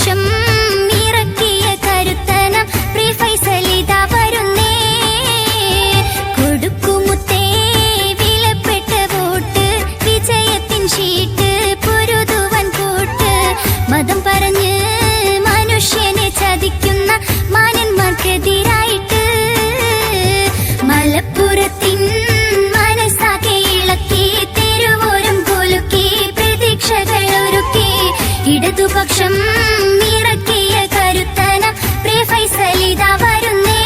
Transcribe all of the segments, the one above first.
ഇടതുപക്ഷം ഇറക്കിയ കരുത്തനം പ്രിയ ഫൈസലിതാ വരുന്നേ. കൊടുക്കുമുത്തേ വിലപ്പെട്ട വോട്ട്, വിജയത്തിൻ ഷീട്ട് പൊരുതുവൻ കൂട്ട്. മതം പറഞ്ഞ് മനുഷ്യനെ ചതിക്കുന്ന മാന്യന്മാർക്കെതിരായിട്ട് മലപ്പുറത്തിൻ മനസ്സാകെ ഇളക്കി, തെരുവോരം കുലുക്കി, പ്രതീക്ഷകൾ ഒരുക്കി. ഇടതുപക്ഷം ഇറക്കിയ കരുത്തനം പ്രിയ ഫൈസലിതാ വരുന്നേ.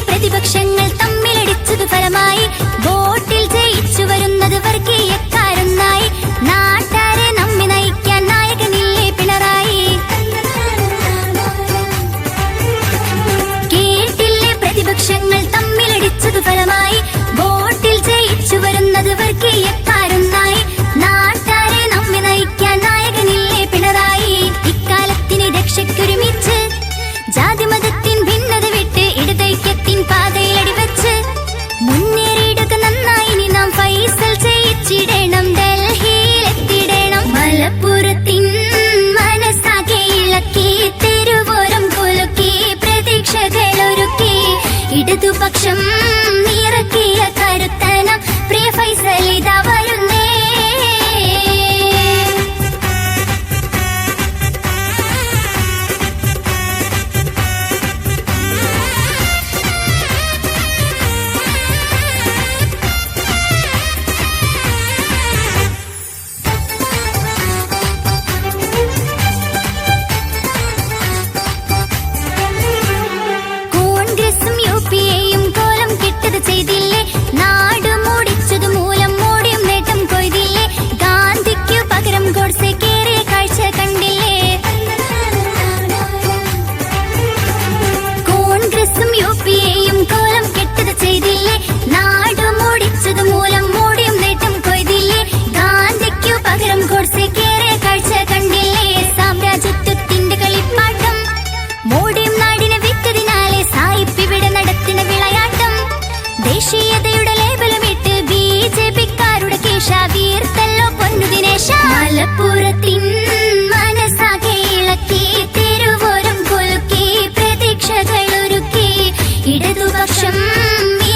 പ്രതിപക്ഷങ്ങൾ തമ്മിലടിച്ചതു ഫലമായി വോട്ടിൽ ജയിച്ചു വരുന്നത് വർഗീയക്കാരൊന്നായി. നാട്ടാരെ നമ്മെ നയിക്കാൻ നായകനില്ലേ പിണറായി. കേട്ടില്ലേ പ്രതിപക്ഷങ്ങൾ തമ്മിലടിച്ചതു ഫലമായി വോട്ടിൽ ജയിച്ചു വരുന്നത് വർഗീയക്കാരൊന്നായി. നാട്ടാരെ നമ്മെ നയിക്കാൻ നായകനില്ലേ പിണറായി. ഇക്കാലത്തിന് രക്ഷയ്ക്കൊരുമിച്ച് ജാതിമതത്തിൻ ഭിന്നത വിട്ട് ഇടതൈക്യത്തിൻ പാതയിലടിവെച്ച് മുന്നേറിയിടുക നന്നായി. ഇനി നാം ഫൈസൽ ജയിച്ചിടണം, ഡൽഹിയിലെത്തിടണം. മലപ്പുറത്തിൻ മനസ്സാകെ ഇളക്കി, തെരുവോരം കുലുക്കി, പ്രതീക്ഷകൾ ഒരുക്കി. ഇടതുപക്ഷം ഇറക്കിയ കരുത്തനം പ്രിയ ഫൈസലിതാ വരുന്നേ. ചെയ്തില്ലേ നാട് മൂടിച്ചതു മൂലം മോടിയും നേട്ടം കൊയ്തില്ലേ. ഗാന്ധിക്കു പകരം ഗോഡ്സെ കേറിയ കാഴ്ച കണ്ടില്ലേ. കോൺഗ്രസും യുപിയെയും കോലം കെട്ടത് ചെയ്തില്ലേ. നാട് മൂടിച്ചതു മൂലം മോടിയും നേട്ടം കൊയ്തില്ലേ. ഗാന്ധിക്കു പകരം ഗോഡ്സെ കേറിയ കാഴ്ച കണ്ടില്ലേ. സാമ്രാജ്യത്വത്തിന്റെ കളിപ്പാട്ടം മോടിയും നാടിനെ വിറ്റതിനാലെ സായിപ്പിവിടെ നടത്തിന വിളയാട്ടം. ദേശീയതയുടെ ലേബലുമിട്ട് ബിജെപിക്കാരുടെ കേശ വീർത്തല്ലോ പൊന്നു ദിനേശ. മലപ്പുറത്തിൻ മനസ്സാകെ ഇളക്കി, തെരുവോരം കുലുക്കി, പ്രതീക്ഷകൾ ഒരുക്കി. ഇടതുപക്ഷം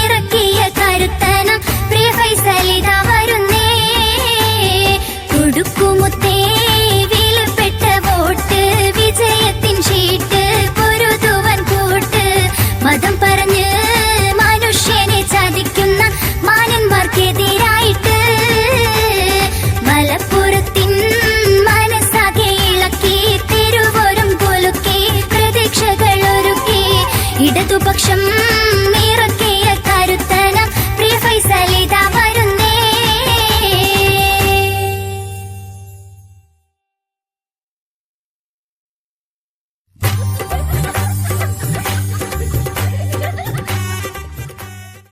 ഇറക്കിയ കരുത്തനം പ്രിയ ഫൈസലിതാ വരുന്നേ. കൊടുക്കുമുത്തേ വിലപ്പെട്ട വോട്ട്, വിജയത്തിൻ ഷീട്ട് പൊരുതുവൻ കൂട്ട്. മതം പറഞ്ഞ് മനുഷ്യനെ ചതിക്കുന്ന മാന്യന്മാർക്കെതിരായിട്ട് മലപ്പുറത്തിൻ മനസ്സാകെ ഇളക്കി, തെരുവോരം കുലുക്കി, പ്രതീക്ഷകൾ ഒരുക്കി. ഇടതുപക്ഷം